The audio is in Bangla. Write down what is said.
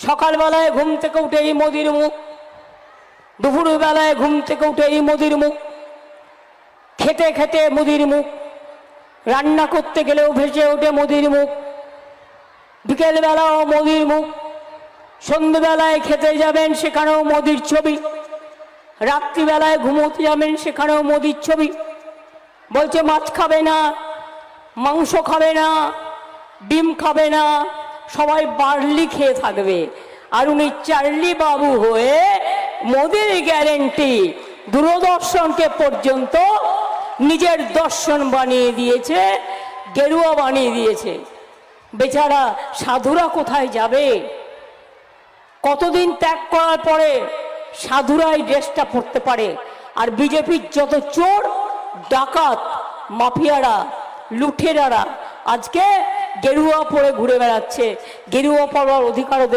সকালবেলায় ঘুম থেকে উঠে এই মোদির মুখ, দুপুরবেলায় ঘুম থেকে উঠে এই মোদির মুখ, খেতে খেতে মোদির মুখ, রান্না করতে গেলেও ভেসে ওঠে মোদির মুখ, বিকেলবেলাও মোদির মুখ, সন্ধ্যেবেলায় খেতে যাবেন সেখানেও মোদির ছবি, রাত্রিবেলায় ঘুমোতে যাবেন সেখানেও মোদির ছবি। বলছে মাছ খাবে না, মাংস খাবে না, ডিম খাবে না, সবাই বার্লি খেয়ে থাকবে। আর উনি চার্লি বাবু হয়ে মোদির গ্যারেন্টি দূরদর্শনকে পর্যন্ত নিজের দর্শন বানিয়ে দিয়েছে, গেরুয়া বানিয়ে দিয়েছে। বেচারা সাধুরা কোথায় যাবে? কতদিন ত্যাগ করার পরে সাধুরাই ড্রেসটা পরতে পারে। আর বিজেপির যত চোর ডাকাত মাফিয়ারা লুঠেরারা আজকে গেরুয়া পরে ঘুরে বেড়াচ্ছে। গেরুয়া পরার অধিকার ওদের